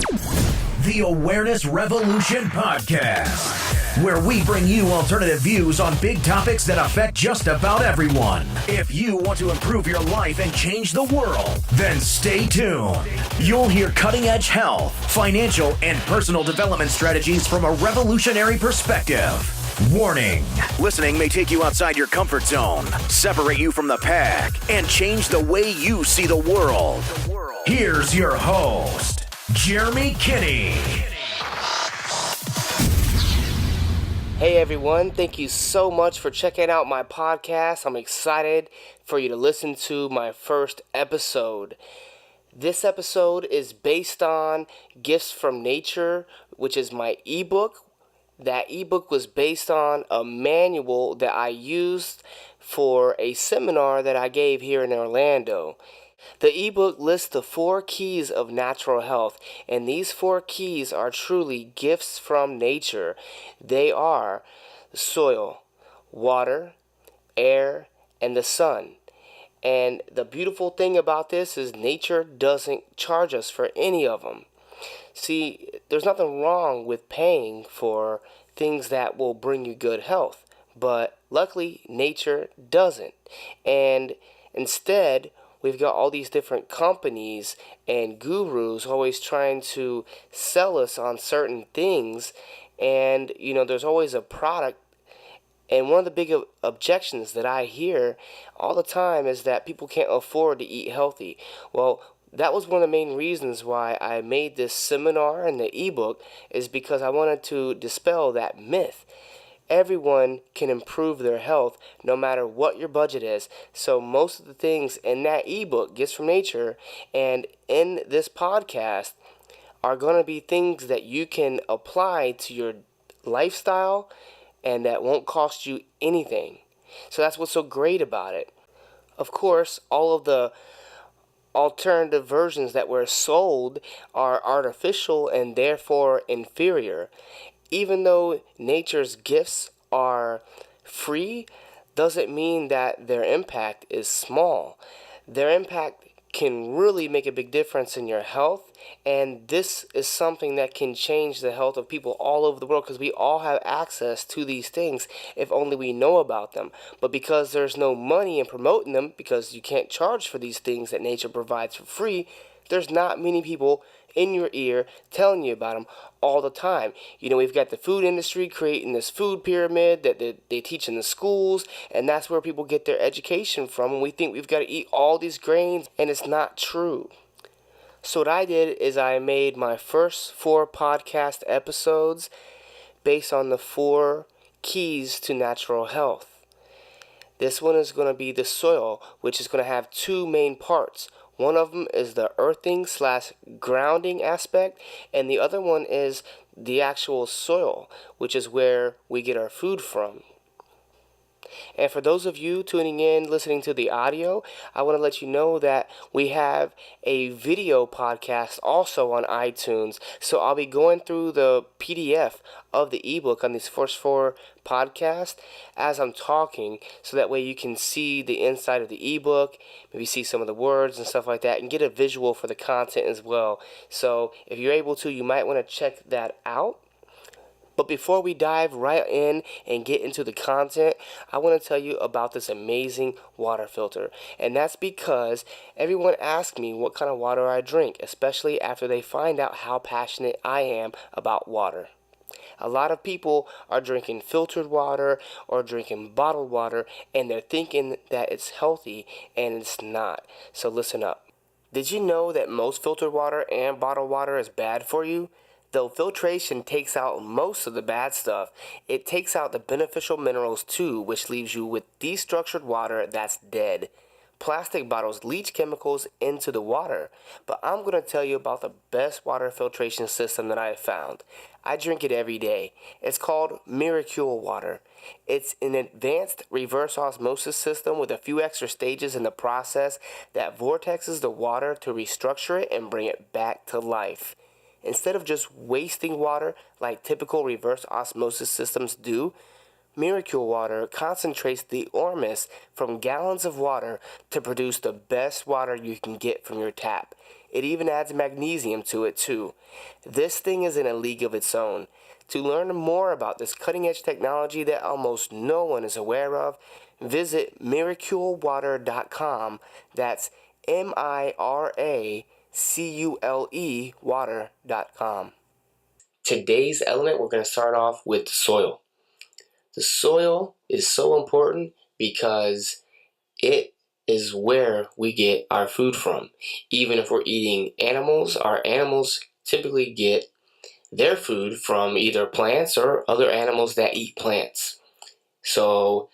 The Awareness Revolution Podcast, where we bring you alternative views on big topics that affect just about everyone. If you want to improve your life and change the world, then stay tuned. You'll hear cutting-edge health, financial, and personal development strategies from a revolutionary perspective. Warning: listening may take you outside your comfort zone, separate you from the pack, and change the way you see the world. Here's your host, Jeremy Kinney. Hey everyone, thank you so much for checking out my podcast. I'm excited for you to listen to my first episode. This episode is based on Gifts from Nature, which is my ebook. That ebook was based on a manual that I used for a seminar that I gave here in Orlando. The ebook lists the 4 keys of natural health, and these 4 keys are truly gifts from nature. They are soil, water, air, and the sun. And the beautiful thing about this is nature doesn't charge us for any of them. See, there's nothing wrong with paying for things that will bring you good health, but luckily nature doesn't. And instead, we've got all these different companies and gurus always trying to sell us on certain things, and there's always a product. And one of the big objections that I hear all the time is that people can't afford to eat healthy. Well, that was one of the main reasons why I made this seminar and the ebook, is because I wanted to dispel that myth. Everyone can improve their health no matter what your budget is. So most of the things in that ebook, Gifts from Nature, and in this podcast are going to be things that you can apply to your lifestyle and that won't cost you anything. So that's what's so great about it. Of course, all of the alternative versions that were sold are artificial and therefore inferior. Even though nature's gifts are free, doesn't mean that their impact is small. Their impact can really make a big difference in your health, and this is something that can change the health of people all over the world, because we all have access to these things if only we know about them. But because there's no money in promoting them, because you can't charge for these things that nature provides for free, there's not many people in your ear telling you about them all the time. We've got the food industry creating this food pyramid that they teach in the schools, and that's where people get their education from, and we think we've got to eat all these grains, and it's not true. So what I did is I made my first 4 podcast episodes based on the 4 keys to natural health. This one is going to be the soil, which is going to have 2 main parts. One of them is the earthing/grounding aspect, and the other one is the actual soil, which is where we get our food from. And for those of you tuning in, listening to the audio, I want to let you know that we have a video podcast also on iTunes. So I'll be going through the PDF of the ebook on these first 4 podcasts as I'm talking, so that way you can see the inside of the ebook, maybe see some of the words and stuff like that, and get a visual for the content as well. So if you're able to, you might want to check that out. But before we dive right in and get into the content, I want to tell you about this amazing water filter. And that's because everyone asks me what kind of water I drink, especially after they find out how passionate I am about water. A lot of people are drinking filtered water or drinking bottled water, and they're thinking that it's healthy, and it's not. So listen up. Did you know that most filtered water and bottled water is bad for you? Though filtration takes out most of the bad stuff, it takes out the beneficial minerals too, which leaves you with destructured water that's dead. Plastic bottles leach chemicals into the water, but I'm going to tell you about the best water filtration system that I have found. I drink it every day. It's called Miracule water. It's an advanced reverse osmosis system with a few extra stages in the process that vortexes the water to restructure it and bring it back to life. Instead of just wasting water like typical reverse osmosis systems do, Miracule water concentrates the ormus from gallons of water to produce the best water you can get from your tap. It even adds magnesium to it too. This thing is in a league of its own. To learn more about this cutting-edge technology that almost no one is aware of, visit miraculewater.com. That's MIRACULE water.com. Today's element, we're going to start off with soil. The soil is so important because it is where we get our food from. Even if we're eating animals, our animals typically get their food from either plants or other animals that eat plants. So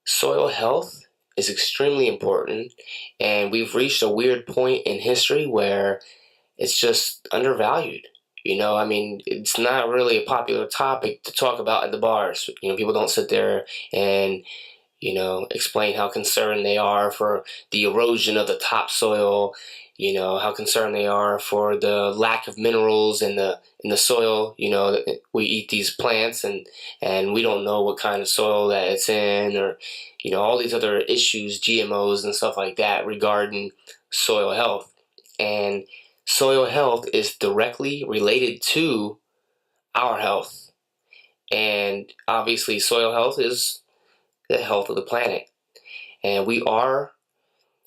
soil health is extremely important, and we've reached a weird point in history where it's just undervalued. It's not really a popular topic to talk about at the bars. People don't sit there and explain how concerned they are for the erosion of the topsoil, how concerned they are for the lack of minerals in the soil. We eat these plants and we don't know what kind of soil that it's in, or, all these other issues, GMOs and stuff like that regarding soil health. And soil health is directly related to our health. And obviously soil health is the health of the planet. And we are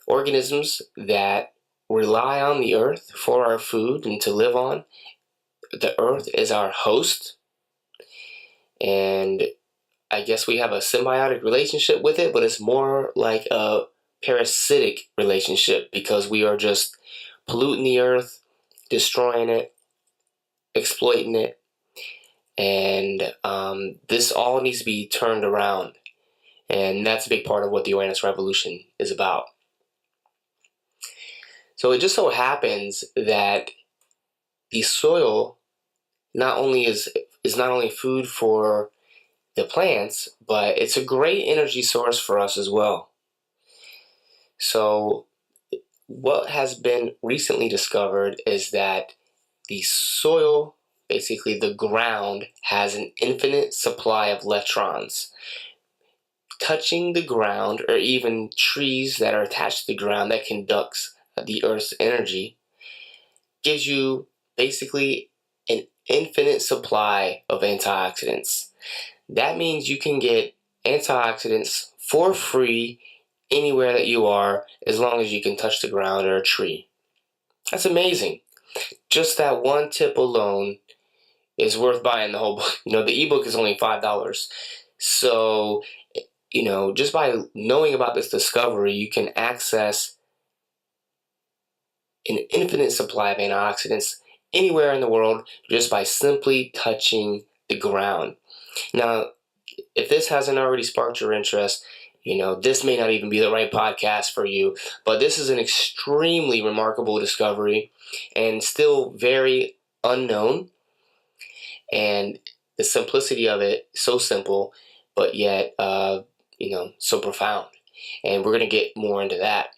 organisms that rely on the earth for our food and to live on. The earth is our host. And I guess we have a symbiotic relationship with it, but it's more like a parasitic relationship because we are just polluting the earth, destroying it, exploiting it. And this all needs to be turned around. And that's a big part of what the awareness revolution is about. So it just so happens that the soil is not only food for the plants, but it's a great energy source for us as well. So what has been recently discovered is that the soil, basically the ground, has an infinite supply of electrons. Touching the ground, or even trees that are attached to the ground that conducts the Earth's energy, gives you basically an infinite supply of antioxidants. That means you can get antioxidants for free anywhere that you are, as long as you can touch the ground or a tree. That's amazing. Just that one tip alone is worth buying the whole book. The ebook is only $5. So, just by knowing about this discovery, you can access an infinite supply of antioxidants anywhere in the world just by simply touching the ground. Now, if this hasn't already sparked your interest, this may not even be the right podcast for you, but this is an extremely remarkable discovery and still very unknown. And the simplicity of it, so simple, but yet, so profound. And we're going to get more into that.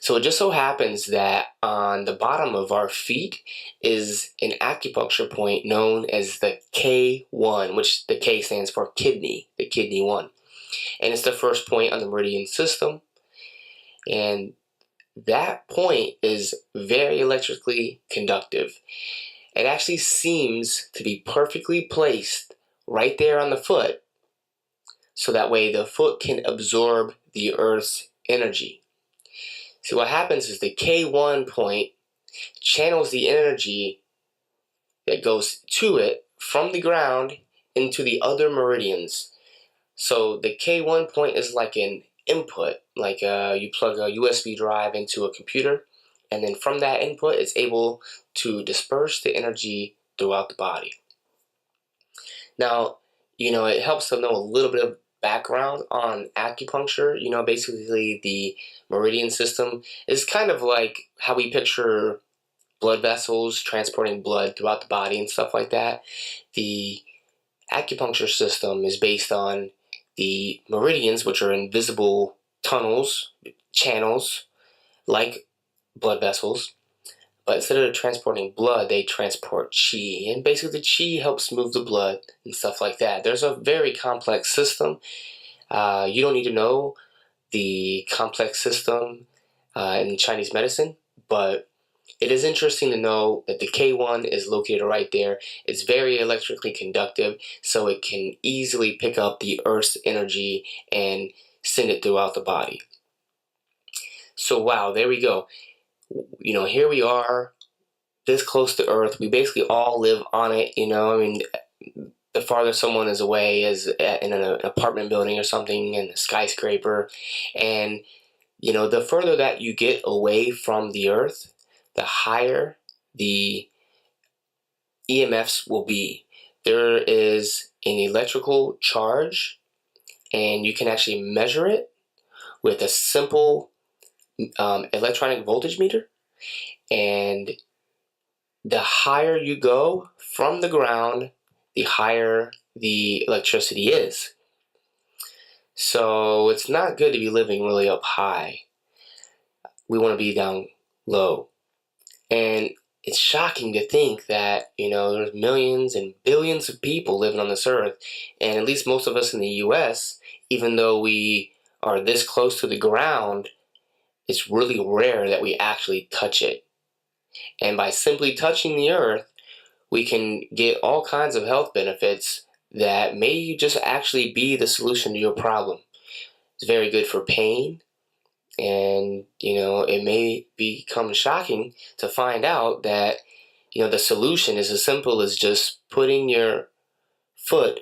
So it just so happens that on the bottom of our feet is an acupuncture point known as the K1, which the K stands for kidney, the kidney 1. And it's the first point on the meridian system. And that point is very electrically conductive. It actually seems to be perfectly placed right there on the foot, so that way the foot can absorb the Earth's energy. See, what happens is the K1 point channels the energy that goes to it from the ground into the other meridians. So the K1 point is like an input, like you plug a USB drive into a computer, and then from that input, it's able to disperse the energy throughout the body. Now, it helps to know a little bit of background on acupuncture. Basically the meridian system is kind of like how we picture blood vessels transporting blood throughout the body and stuff like that. The acupuncture system is based on the meridians, which are invisible tunnels, channels, like blood vessels. But instead of transporting blood, they transport chi. And basically the chi helps move the blood and stuff like that. There's a very complex system. You don't need to know the complex system in Chinese medicine, but it is interesting to know that the K1 is located right there. It's very electrically conductive, so it can easily pick up the Earth's energy and send it throughout the body. So wow, there we go. Here we are, this close to Earth. We basically all live on it, the farther someone is away is in an apartment building or something, in a skyscraper. And, the further that you get away from the Earth, the higher the EMFs will be. There is an electrical charge, and you can actually measure it with a simple electronic voltage meter. And the higher you go from the ground, the higher the electricity is. So it's not good to be living really up high. We want to be down low. And it's shocking to think that, there's millions and billions of people living on this earth. And at least most of us in the US, even though we are this close to the ground, it's really rare that we actually touch it. And by simply touching the earth, we can get all kinds of health benefits that may just actually be the solution to your problem. It's very good for pain. And, it may become shocking to find out that, the solution is as simple as just putting your foot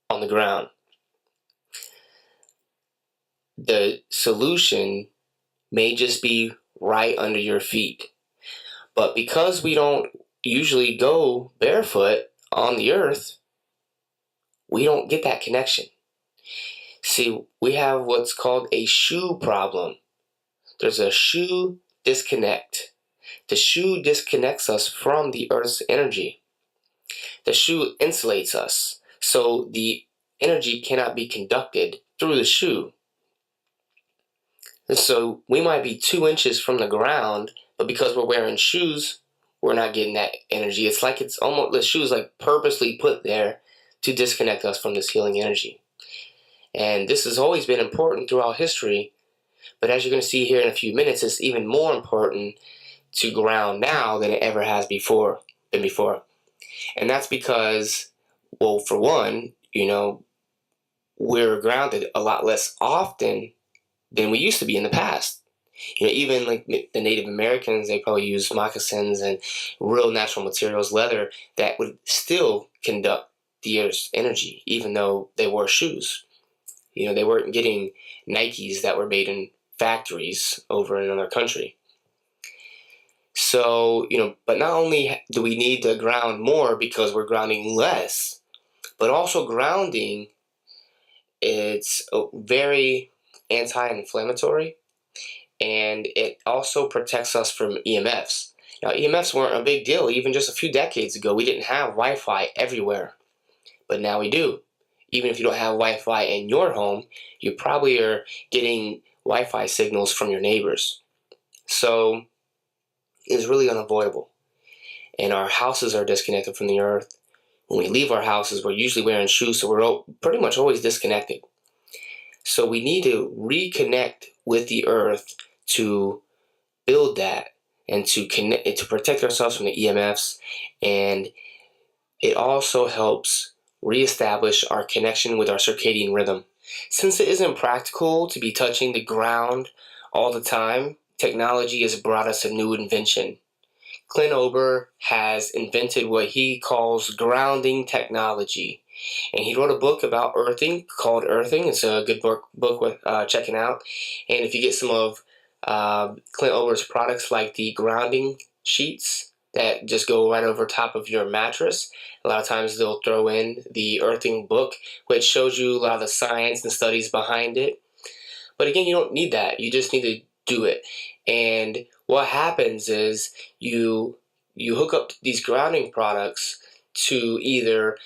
on the ground. The solution may just be right under your feet. But because we don't usually go barefoot on the earth, we don't get that connection. See, we have what's called a shoe problem. There's a shoe disconnect. The shoe disconnects us from the Earth's energy. The shoe insulates us, so the energy cannot be conducted through the shoe. And so we might be 2 inches from the ground, but because we're wearing shoes, we're not getting that energy. It's like the shoe's like purposely put there to disconnect us from this healing energy. And this has always been important throughout history, but as you're going to see here in a few minutes, it's even more important to ground now than it ever has before. And that's because, well, for one, we're grounded a lot less often than we used to be in the past. Even like the Native Americans, they probably used moccasins and real natural materials, leather, that would still conduct the Earth's energy, even though they wore shoes. They weren't getting Nikes that were made in factories over in another country. So, but not only do we need to ground more because we're grounding less, but also grounding, it's very anti-inflammatory, and it also protects us from EMFs. Now, EMFs weren't a big deal even just a few decades ago. We didn't have Wi-Fi everywhere, but now we do. Even if you don't have Wi-Fi in your home, you probably are getting Wi-Fi signals from your neighbors. So it's really unavoidable. And our houses are disconnected from the earth. When we leave our houses, we're usually wearing shoes, so we're pretty much always disconnected. So we need to reconnect with the earth to build that and to connect, to protect ourselves from the EMFs. And it also helps reestablish our connection with our circadian rhythm. Since it isn't practical to be touching the ground all the time, technology has brought us a new invention. Clint Ober has invented what he calls grounding technology. And he wrote a book about earthing called Earthing. It's a good book worth checking out. And if you get some of Clint Ober's products, like the grounding sheets that just go right over top of your mattress, a lot of times they'll throw in the Earthing book, which shows you a lot of the science and studies behind it. But again, you don't need that. You just need to do it. And what happens is you hook up these grounding products to either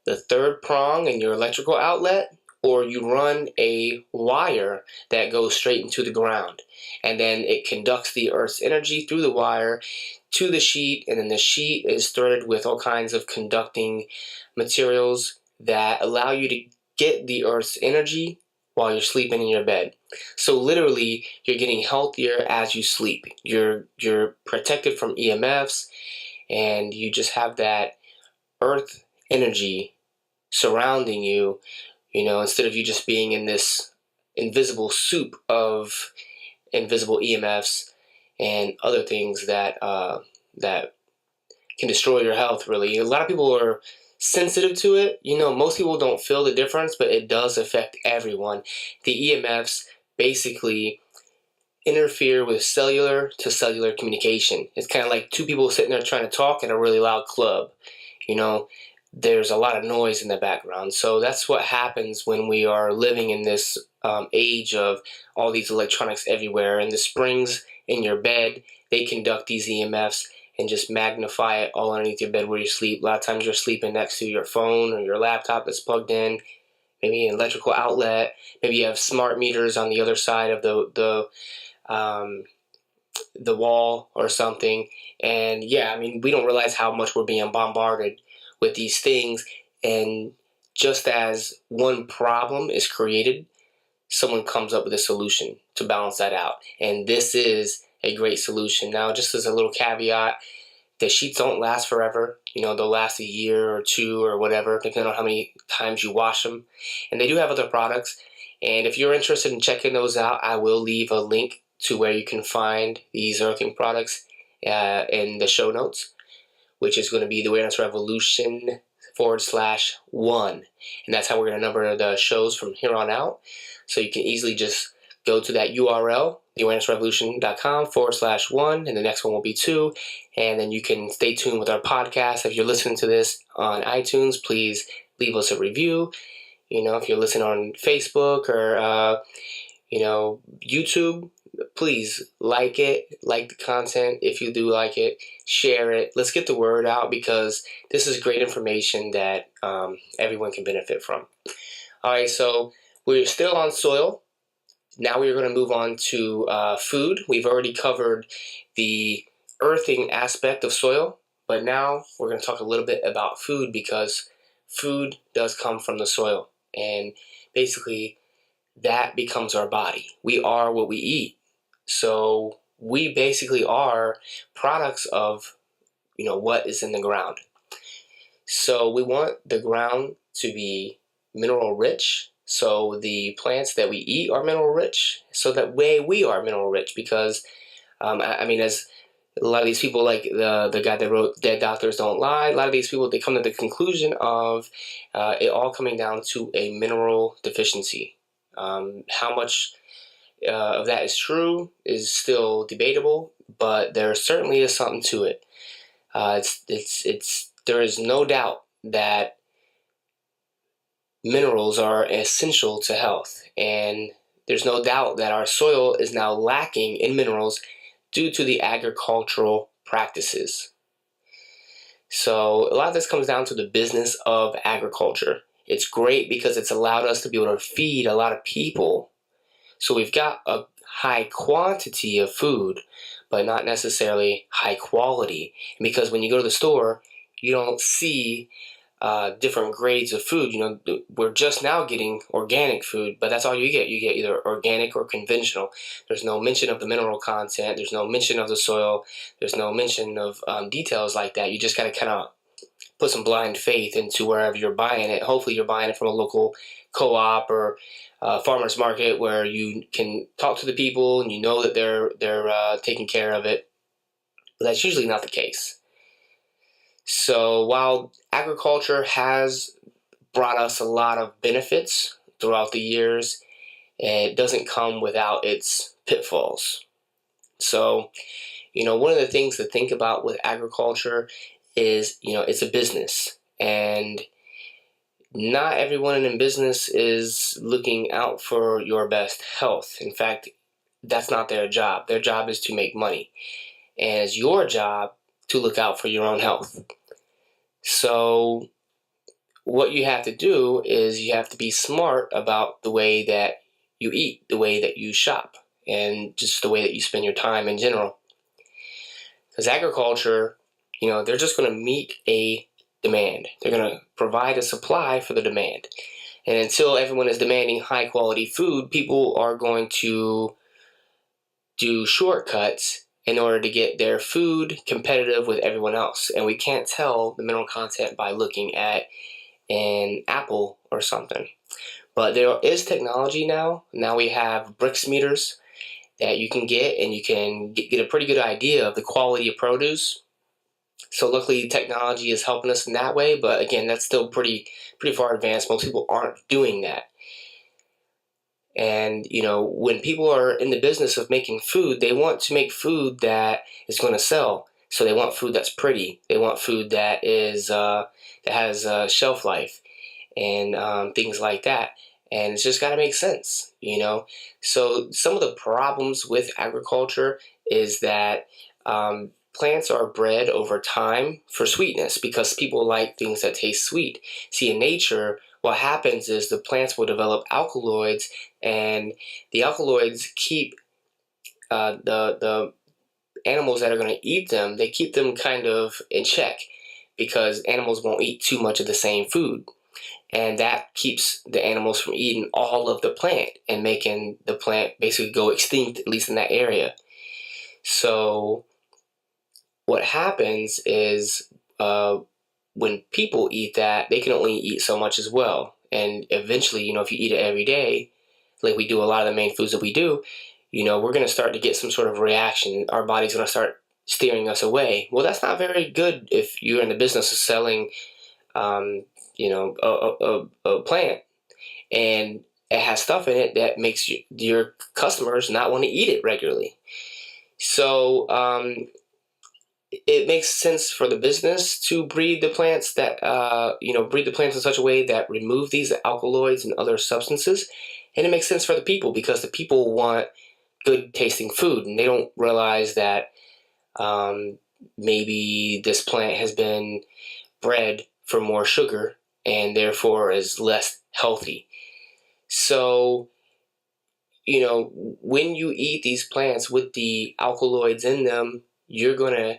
the third prong in your electrical outlet, or you run a wire that goes straight into the ground. And then it conducts the Earth's energy through the wire to the sheet, and then the sheet is threaded with all kinds of conducting materials that allow you to get the Earth's energy while you're sleeping in your bed. So literally, you're getting healthier as you sleep. You're protected from EMFs, and you just have that earth energy surrounding you, instead of you just being in this invisible soup of invisible EMFs and other things that that can destroy your health, really. A lot of people are sensitive to it. Most people don't feel the difference, but it does affect everyone. The EMFs basically interfere with cellular to cellular communication. It's kind of like two people sitting there trying to talk in a really loud club. There's a lot of noise in the background. So that's what happens when we are living in this age of all these electronics everywhere. And the springs in your bed, they conduct these EMFs and just magnify it all underneath your bed where you sleep. A lot of times you're sleeping next to your phone or your laptop that's plugged in, maybe an electrical outlet. Maybe you have smart meters on the other side of the wall or something. And yeah, we don't realize how much we're being bombarded with these things. And just as one problem is created, someone comes up with a solution to balance that out. And this is a great solution. Now, just as a little caveat, the sheets don't last forever. They'll last a year or two or whatever, depending on how many times you wash them. And they do have other products. And if you're interested in checking those out, I will leave a link to where you can find these earthing products in the show notes, which is going to be the Awareness Revolution /1. And that's how we're going to number the shows from here on out. So you can easily just go to that URL, theawarenessrevolution.com /1, and the next one will be 2. And then you can stay tuned with our podcast. If you're listening to this on iTunes, please leave us a review. If you're listening on Facebook or, YouTube, please like it, like the content. If you do like it, share it. Let's get the word out, because this is great information that everyone can benefit from. All right, so we're still on soil. Now we're going to move on to food. We've already covered the earthing aspect of soil, but now we're going to talk a little bit about food, because food does come from the soil, and basically that becomes our body. We are what we eat. So we basically are products of, what is in the ground. So we want the ground to be mineral rich. So the plants that we eat are mineral rich. So that way we are mineral rich, because, as a lot of these people, like the guy that wrote Dead Doctors Don't Lie, a lot of these people, they come to the conclusion of it all coming down to a mineral deficiency. How much of that is true is still debatable, but there certainly is something to it. There is no doubt that minerals are essential to health, and there's no doubt that our soil is now lacking in minerals due to the agricultural practices. So a lot of this comes down to the business of agriculture. It's great because it's allowed us to be able to feed a lot of people. So we've got a high quantity of food, but not necessarily high quality. And because when you go to the store, you don't see different grades of food. We're just now getting organic food, but that's all you get. You get either organic or conventional. There's no mention of the mineral content. There's no mention of the soil. There's no mention of details like that. You just got to kind of put some blind faith into wherever you're buying it. Hopefully you're buying it from a local co-op or farmer's market where you can talk to the people and that they're taking care of it. But that's usually not the case. So while agriculture has brought us a lot of benefits throughout the years, it doesn't come without its pitfalls. So, one of the things to think about with agriculture is, it's a business, and not everyone in business is looking out for your best health. In fact, that's not their job. Their job is to make money, and it's your job to look out for your own health. So what you have to do is you have to be smart about the way that you eat, the way that you shop, and just the way that you spend your time in general. Because agriculture, they're just going to meet a demand. They're going to provide a supply for the demand. And until everyone is demanding high quality food, people are going to do shortcuts in order to get their food competitive with everyone else. And we can't tell the mineral content by looking at an apple or something. But there is technology now. Now we have Brix meters that you can get, and you can get a pretty good idea of the quality of produce. So luckily technology is helping us in that way, but again, that's still pretty far advanced. Most people aren't doing that. And, when people are in the business of making food, they want to make food that is going to sell. So they want food that's pretty. They want food that is that has shelf life and things like that. And it's just got to make sense, So some of the problems with agriculture is that plants are bred over time for sweetness because people like things that taste sweet. See, in nature, what happens is the plants will develop alkaloids, and the alkaloids keep the animals that are going to eat them, they keep them kind of in check because animals won't eat too much of the same food. And that keeps the animals from eating all of the plant and making the plant basically go extinct, at least in that area. So what happens is when people eat that, they can only eat so much as well. And eventually, if you eat it every day, like we do a lot of the main foods that we do, we're going to start to get some sort of reaction. Our body's going to start steering us away. Well, that's not very good if you're in the business of selling a plant and it has stuff in it that makes your customers not want to eat it regularly. So it makes sense for the business to breed the plants that breed the plants in such a way that remove these alkaloids and other substances. And it makes sense for the people because the people want good tasting food, and they don't realize that maybe this plant has been bred for more sugar and therefore is less healthy. So, when you eat these plants with the alkaloids in them, you're going to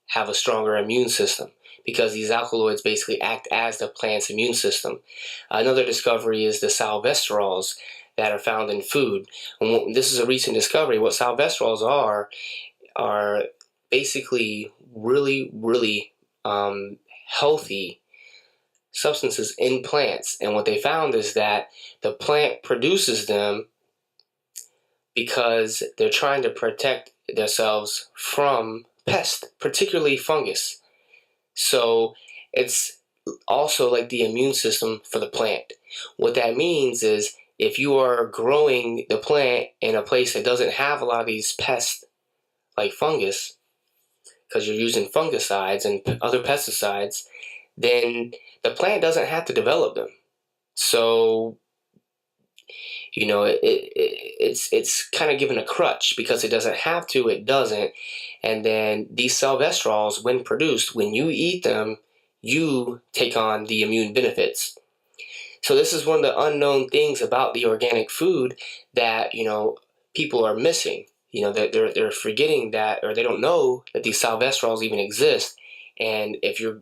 have a stronger immune system because these alkaloids basically act as the plant's immune system. Another discovery is the salvestrols that are found in food. And this is a recent discovery. What salvestrols are basically really, really healthy substances in plants. And what they found is that the plant produces them because they're trying to protect themselves from pests, particularly fungus. So it's also like the immune system for the plant. What that means is if you are growing the plant in a place that doesn't have a lot of these pests like fungus, because you're using fungicides and other pesticides, then the plant doesn't have to develop them. So, it's kind of given a crutch because it doesn't have to, it doesn't. And then these salvestrols, when produced, when you eat them, you take on the immune benefits. So this is one of the unknown things about the organic food that, people are missing. That they're forgetting that, or they don't know that these salvestrols even exist. And if you're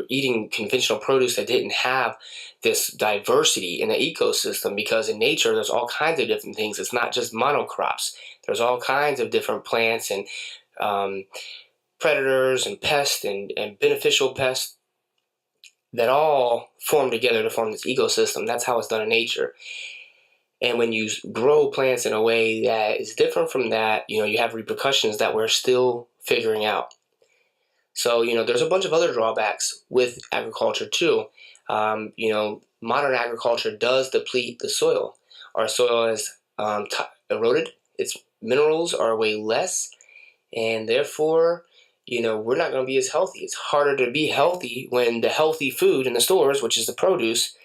eating conventional produce that didn't have this diversity in the ecosystem, because in nature there's all kinds of different things. It's not just monocrops. There's all kinds of different plants and predators and pests and beneficial pests that all form together to form this ecosystem. That's how it's done in nature. And when you grow plants in a way that is different from that, you have repercussions that we're still figuring out. So, there's a bunch of other drawbacks with agriculture too. Modern agriculture does deplete the soil. Our soil is eroded. Its minerals are way less. And therefore, we're not going to be as healthy. It's harder to be healthy when the healthy food in the stores, which is the produce,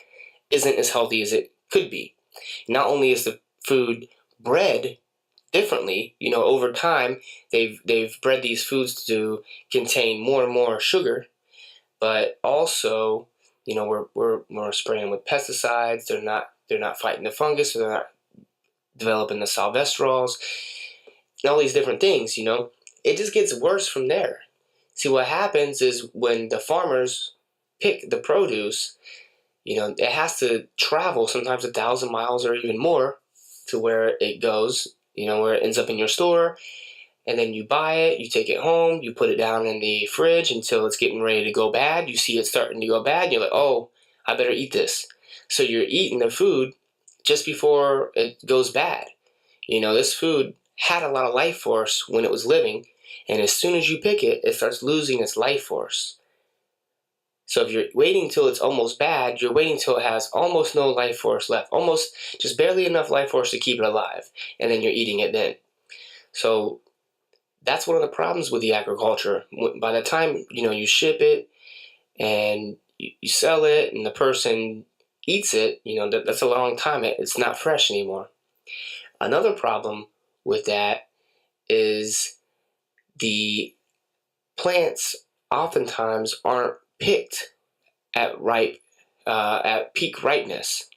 isn't as healthy as it could be. Not only is the food bred differently, over time they've bred these foods to contain more and more sugar, but also, we're spraying them with pesticides. They're not fighting the fungus, so they're not developing the salvestrols, and all these different things. It just gets worse from there. See, what happens is when the farmers pick the produce, It has to travel sometimes 1,000 miles or even more to where it goes, where it ends up in your store. And then you buy it, you take it home, you put it down in the fridge until it's getting ready to go bad. You see it starting to go bad. You're like, oh, I better eat this. So you're eating the food just before it goes bad. This food had a lot of life force when it was living. And as soon as you pick it, it starts losing its life force. So if you're waiting till it's almost bad, you're waiting till it has almost no life force left. Almost just barely enough life force to keep it alive. And then you're eating it then. So that's one of the problems with the agriculture. By the time, you ship it and you sell it and the person eats it, that's a long time. It's not fresh anymore. Another problem with that is the plants oftentimes aren't picked at peak ripeness.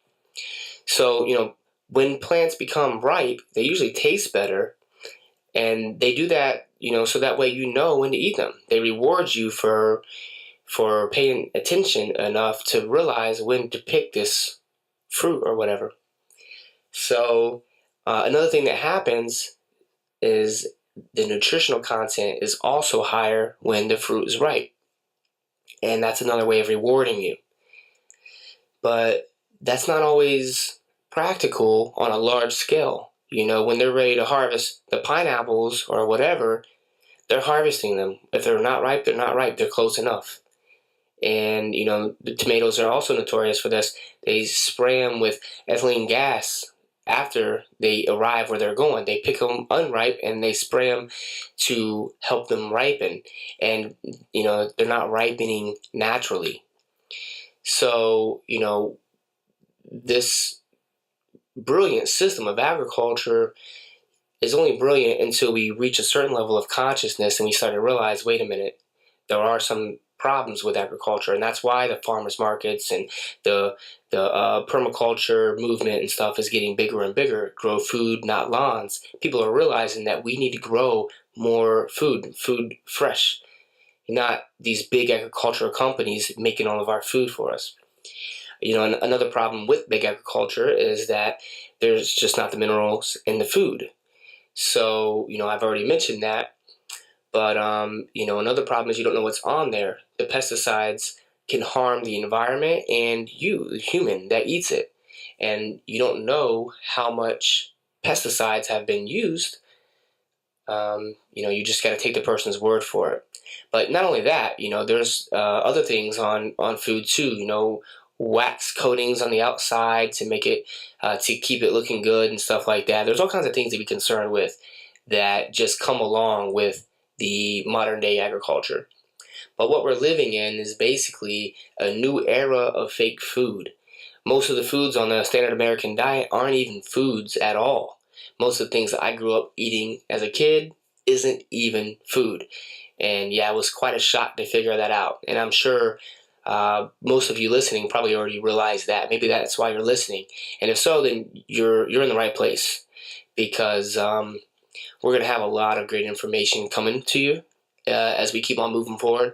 So, when plants become ripe, they usually taste better. And they do that, so that way when to eat them. They reward you for paying attention enough to realize when to pick this fruit or whatever. So another thing that happens is the nutritional content is also higher when the fruit is ripe. And that's another way of rewarding you. But that's not always practical on a large scale. When they're ready to harvest the pineapples or whatever, they're harvesting them. If they're not ripe, they're not ripe. They're close enough. And, the tomatoes are also notorious for this. They spray them with ethylene gas after they arrive where they're going. They pick them unripe and they spray them to help them ripen. And, they're not ripening naturally. So, this brilliant system of agriculture is only brilliant until we reach a certain level of consciousness and we start to realize, wait a minute, there are some problems with agriculture. And that's why the farmers markets and the permaculture movement and stuff is getting bigger and bigger. Grow food, not lawns. People are realizing that we need to grow more food fresh, not these big agricultural companies making all of our food for us. And another problem with big agriculture is that there's just not the minerals in the food. So, I've already mentioned that. But, another problem is you don't know what's on there. The pesticides can harm the environment and you, the human that eats it. And you don't know how much pesticides have been used. You just got to take the person's word for it. But not only that, there's other things on food too, wax coatings on the outside to make it, to keep it looking good and stuff like that. There's all kinds of things to be concerned with that just come along with the modern day agriculture. But what we're living in is basically a new era of fake food. Most of the foods on the standard American diet aren't even foods at all. Most of the things that I grew up eating as a kid isn't even food. And yeah, it was quite a shock to figure that out. And I'm sure most of you listening probably already realize that. Maybe that's why you're listening. And if so, then you're in the right place, because we're going to have a lot of great information coming to you as we keep on moving forward.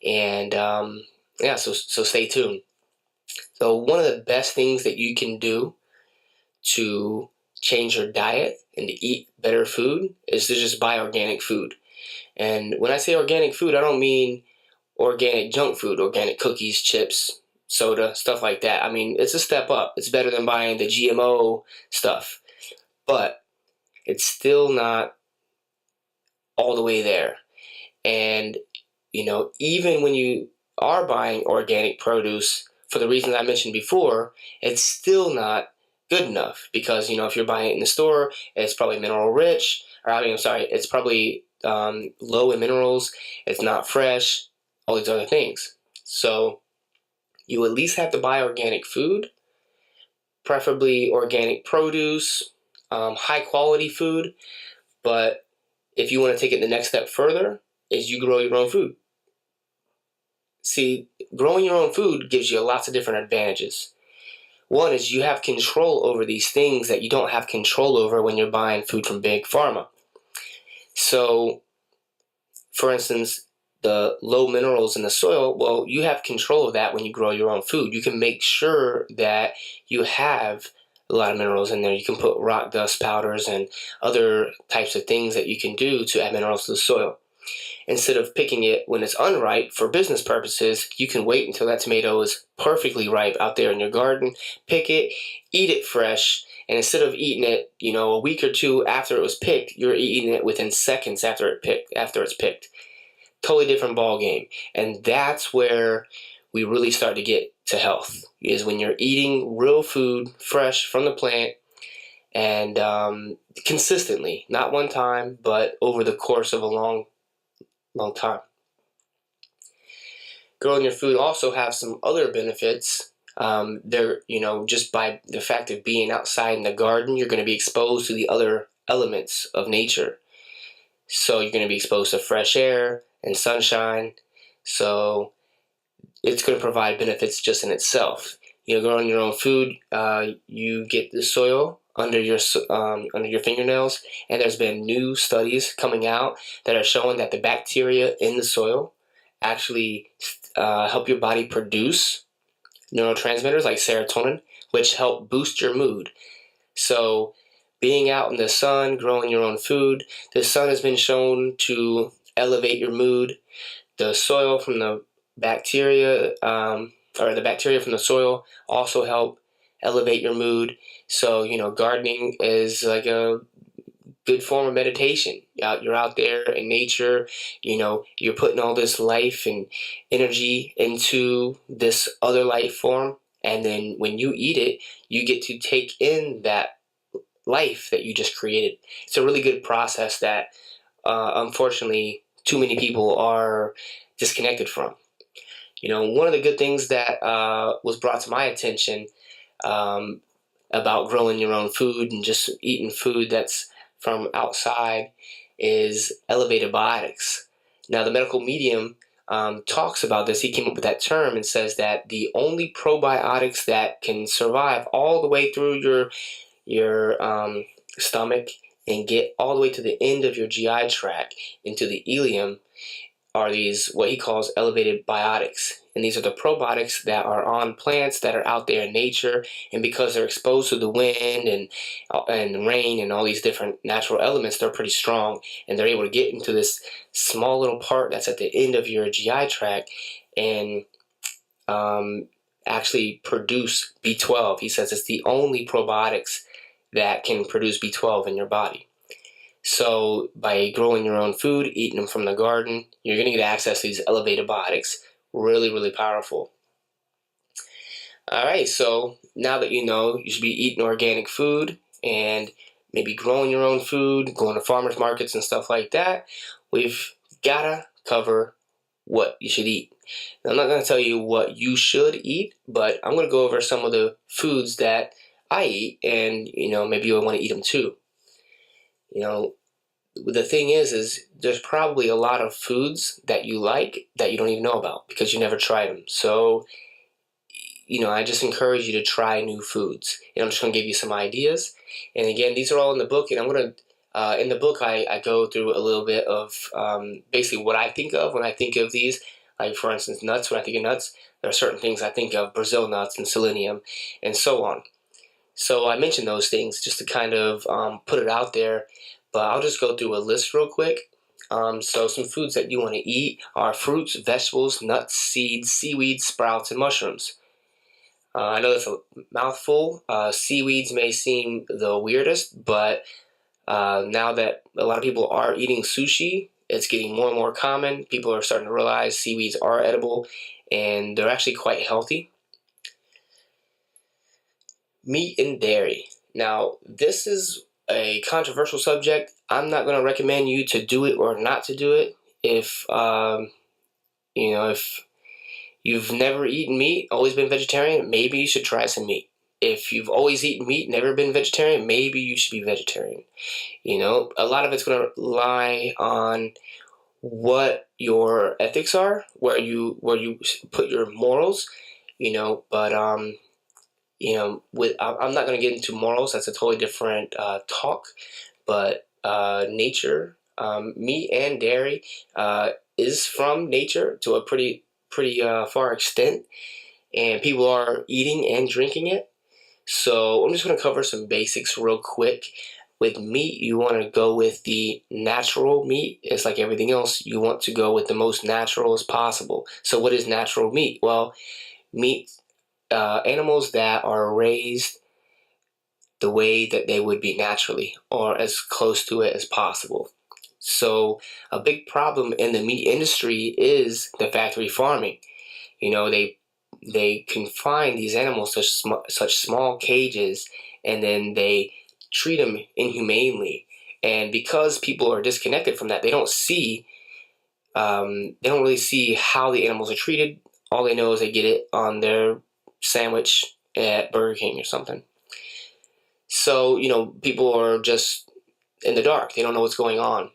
And so stay tuned. So one of the best things that you can do to change your diet and to eat better food is to just buy organic food. And when I say organic food, I don't mean organic junk food, organic cookies, chips, soda, stuff like that. I mean, it's a step up. It's better than buying the GMO stuff. But it's still not all the way there. And, even when you are buying organic produce, for the reasons I mentioned before, it's still not good enough. Because, if you're buying it in the store, it's probably mineral rich, it's probably low in minerals, it's not fresh, all these other things. So you at least have to buy organic food, preferably organic produce, high quality food. But if you want to take it the next step further, is you grow your own food. See, growing your own food gives you lots of different advantages. One is you have control over these things that you don't have control over when you're buying food from Big Pharma. So, for instance, the low minerals in the soil, well, you have control of that when you grow your own food. You can make sure that you have a lot of minerals in there. You can put rock dust powders and other types of things that you can do to add minerals to the soil. Instead of picking it when it's unripe for business purposes, you can wait until that tomato is perfectly ripe out there in your garden, pick it, eat it fresh, and instead of eating it, a week or two after it was picked, you're eating it within seconds after it's picked. Totally different ball game. And that's where we really start to get to health, is when you're eating real food fresh from the plant and consistently, not one time, but over the course of a long time. Growing your food also have some other benefits. Just by the fact of being outside in the garden, you're going to be exposed to the other elements of nature. So you're going to be exposed to fresh air and sunshine. So it's going to provide benefits just in itself. Growing your own food, you get the soil under your fingernails, and there's been new studies coming out that are showing that the bacteria in the soil actually help your body produce neurotransmitters like serotonin, which help boost your mood. So being out in the sun, growing your own food, the sun has been shown to elevate your mood. The soil from the bacteria, or the bacteria from the soil also help elevate your mood. So, gardening is like a good form of meditation. You're out there in nature, you're putting all this life and energy into this other life form. And then when you eat it, you get to take in that life that you just created. It's a really good process that, unfortunately, too many people are disconnected from. One of the good things that was brought to my attention about growing your own food and just eating food that's from outside is elevated biotics. Now, the medical medium talks about this. He came up with that term and says that the only probiotics that can survive all the way through your stomach and get all the way to the end of your GI tract into the ileum are these, what he calls elevated biotics. And these are the probiotics that are on plants that are out there in nature. And because they're exposed to the wind and rain and all these different natural elements, they're pretty strong. And they're able to get into this small little part that's at the end of your GI tract and actually produce B12. He says it's the only probiotics that can produce B12 in your body. So by growing your own food, eating them from the garden, you're going to get access to these elevated biotics. Really, really powerful. All right, so now that you should be eating organic food and maybe growing your own food, going to farmers markets and stuff like that, we've got to cover what you should eat. Now, I'm not going to tell you what you should eat, but I'm going to go over some of the foods that I eat, and maybe you'll want to eat them too. The thing is there's probably a lot of foods that you like that you don't even know about because you never tried them. So, I just encourage you to try new foods. And I'm just going to give you some ideas. And again, these are all in the book. And I'm going to, in the book, I go through a little bit of basically what I think of when I think of these. Like, for instance, nuts. When I think of nuts, there are certain things I think of, Brazil nuts and selenium and so on. So I mentioned those things just to kind of put it out there, but I'll just go through a list real quick. So some foods that you want to eat are fruits, vegetables, nuts, seeds, seaweed, sprouts, and mushrooms. I know that's a mouthful. Seaweeds may seem the weirdest, but now that a lot of people are eating sushi, it's getting more and more common. People are starting to realize seaweeds are edible, and they're actually quite healthy. Meat and dairy. Now, this is a controversial subject. I'm not going to recommend you to do it or not to do it. If you've never eaten meat, always been vegetarian, maybe you should try some meat. If you've always eaten meat, never been vegetarian, maybe you should be vegetarian. A lot of it's going to rely on what your ethics are, where you put your morals. But I'm not going to get into morals. That's a totally different talk. But nature, meat and dairy is from nature to a pretty far extent, and people are eating and drinking it. So I'm just going to cover some basics real quick. With meat, you want to go with the natural meat. It's like everything else. You want to go with the most natural as possible. So what is natural meat? Well, meat, animals that are raised the way that they would be naturally, or as close to it as possible. So a big problem in the meat industry is the factory farming. They confine these animals to such small cages, and then they treat them inhumanely. And because people are disconnected from that, they don't really see how the animals are treated. All they know is they get it on their sandwich at Burger King or something. So, people are just in the dark. They don't know what's going on.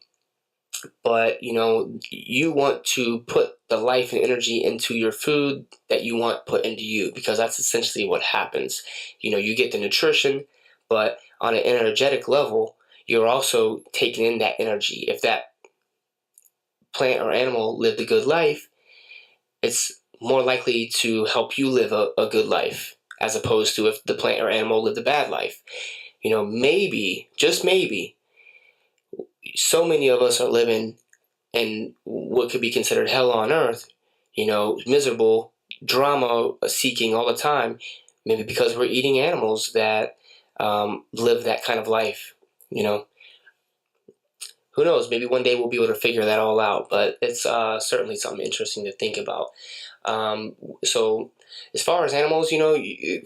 But, you want to put the life and energy into your food that you want put into you, because that's essentially what happens. You get the nutrition, but on an energetic level, you're also taking in that energy. If that plant or animal lived a good life, it's more likely to help you live a good life, as opposed to if the plant or animal lived a bad life. Maybe, just maybe, so many of us are living in what could be considered hell on earth, miserable, drama seeking all the time, maybe because we're eating animals that live that kind of life. Who knows? Maybe one day we'll be able to figure that all out, but it's certainly something interesting to think about. So as far as animals,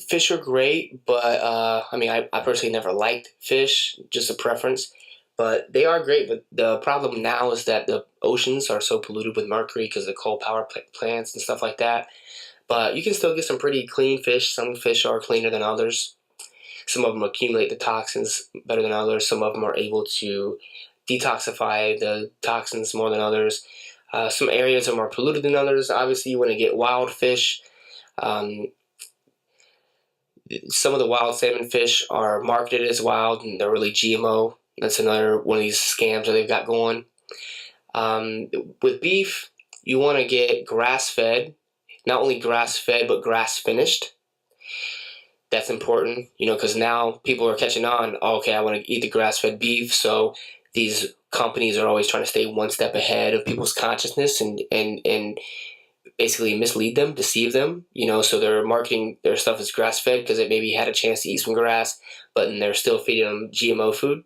fish are great, but I personally never liked fish, just a preference. But they are great, but the problem now is that the oceans are so polluted with mercury because of coal power plants and stuff like that. But you can still get some pretty clean fish. Some fish are cleaner than others. Some of them accumulate the toxins better than others. Some of them are able to detoxify the toxins more than others. Some areas are more polluted than others. Obviously, you want to get wild fish. Some of the wild salmon fish are marketed as wild, and they're really GMO. That's another one of these scams that they've got going. With beef, you want to get grass-fed. Not only grass-fed, but grass-finished. That's important, because now people are catching on. Oh, okay, I want to eat the grass-fed beef. So these companies are always trying to stay one step ahead of people's consciousness and basically mislead them, deceive them. So they're marketing their stuff as grass-fed because it maybe had a chance to eat some grass, but then they're still feeding them GMO food.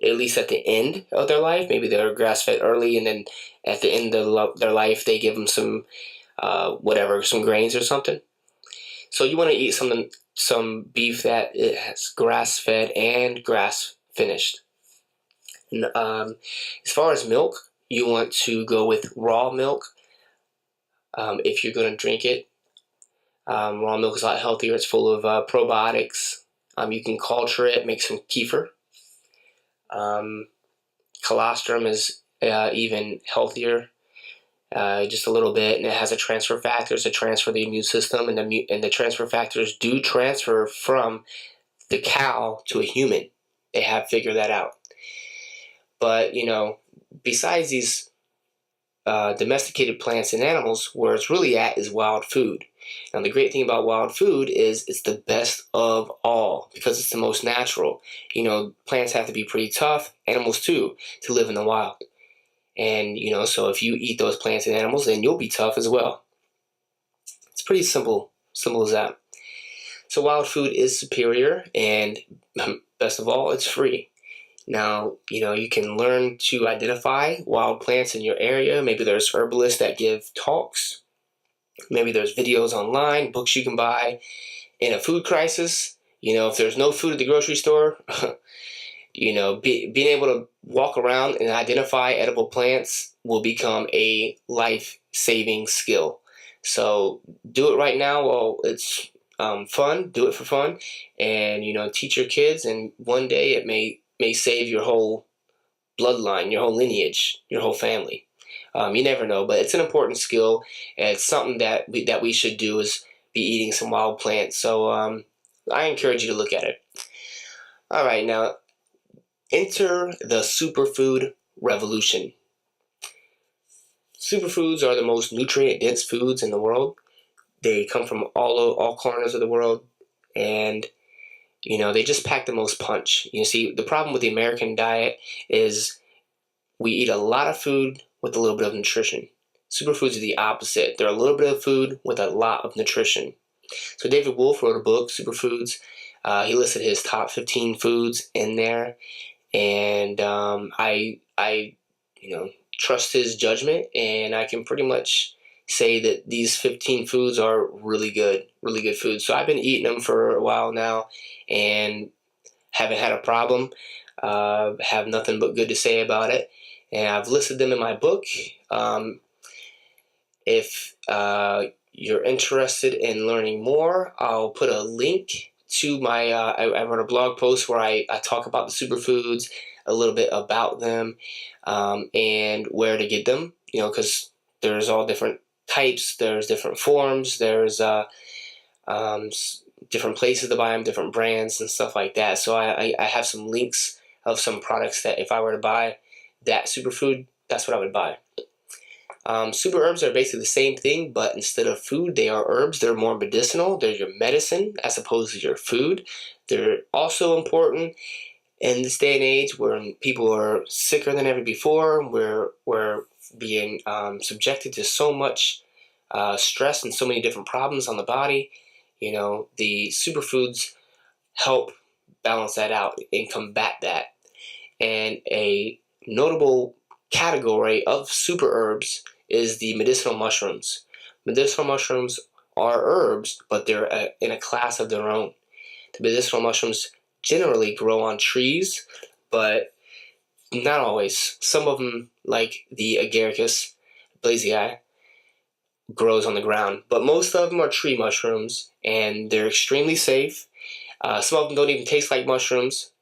At least at the end of their life. Maybe they're grass-fed early, and then at the end of their life, they give them some grains or something. So you want to eat some beef that it has grass-fed and grass-finished. And, as far as milk, you want to go with raw milk if you're going to drink it. Raw milk is a lot healthier. It's full of probiotics. You can culture it, make some kefir. Colostrum is even healthier, just a little bit, and it has a transfer factors to transfer the immune system, and the transfer factors do transfer from the cow to a human. They have figured that out. But besides these domesticated plants and animals, where it's really at is wild food. Now, the great thing about wild food is it's the best of all because it's the most natural. Plants have to be pretty tough, animals too, to live in the wild. And, so if you eat those plants and animals, then you'll be tough as well. It's pretty simple as that. So wild food is superior, and best of all, it's free. Now, you can learn to identify wild plants in your area. Maybe there's herbalists that give talks. Maybe there's videos online, books you can buy. In a food crisis, if there's no food at the grocery store, being able to walk around and identify edible plants will become a life-saving skill. So do it right now while it's fun. Do it for fun, and teach your kids. And one day it may save your whole bloodline, your whole lineage, your whole family. You never know, but it's an important skill, and it's something that we should do is be eating some wild plants. So I encourage you to look at it. All right, now enter the superfood revolution. Superfoods are the most nutrient-dense foods in the world. They come from all corners of the world, and they just pack the most punch. You see, the problem with the American diet is we eat a lot of food with a little bit of nutrition. Superfoods are the opposite. They're a little bit of food with a lot of nutrition. So David Wolfe wrote a book, Superfoods. He listed his top 15 foods in there, and I trust his judgment, and I can pretty much say that these 15 foods are really good foods. So I've been eating them for a while now and haven't had a problem. Have nothing but good to say about it. And I've listed them in my book. If you're interested in learning more, I'll put a link to my, I wrote a blog post where I talk about the superfoods, a little bit about them, and where to get them, because there's all different types, there's different forms, there's different places to buy them, different brands and stuff like that. So I have some links of some products that if I were to buy that superfood, that's what I would buy. Super herbs are basically the same thing, but instead of food, they are herbs. They're more medicinal. They're your medicine as opposed to your food. They're also important in this day and age where people are sicker than ever before. We're being subjected to so much stress and so many different problems on the body. The superfoods help balance that out and combat that. And a notable category of super herbs is the medicinal mushrooms. Medicinal mushrooms are herbs, but they're in a class of their own. The medicinal mushrooms generally grow on trees, but not always. Some of them, like the Agaricus blazei, grows on the ground, but most of them are tree mushrooms, and they're extremely safe. Some of them don't even taste like mushrooms.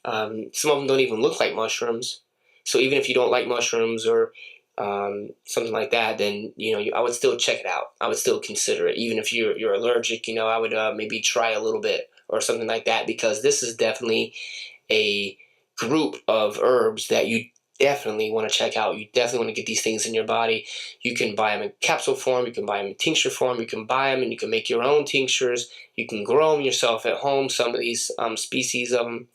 Some of them don't even look like mushrooms. So even if you don't like mushrooms or something like that, then I would still check it out. I would still consider it, even if you're allergic. I would maybe try a little bit or something like that, because this is definitely a group of herbs that you definitely want to check out. You definitely want to get these things in your body. You can buy them in capsule form. You can buy them in tincture form. You can buy them and you can make your own tinctures. You can grow them yourself at home. Some of these species of them.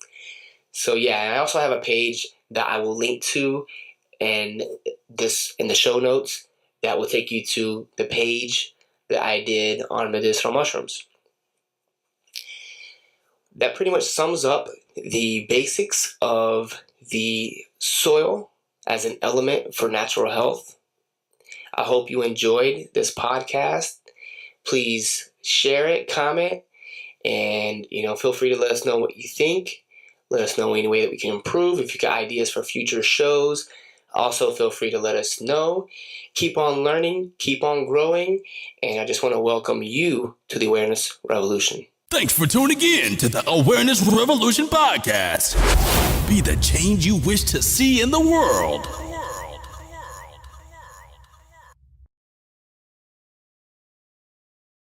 So yeah, I also have a page that I will link to and this in the show notes that will take you to the page that I did on medicinal mushrooms. That pretty much sums up the basics of the soil as an element for natural health. I hope you enjoyed this podcast. Please share it, comment, and feel free to let us know what you think. Let us know any way that we can improve. If you got ideas for future shows, also feel free to let us know. Keep on learning, keep on growing, and I just want to welcome you to the Awareness Revolution. Thanks for tuning in to the Awareness Revolution podcast. Be the change you wish to see in the world.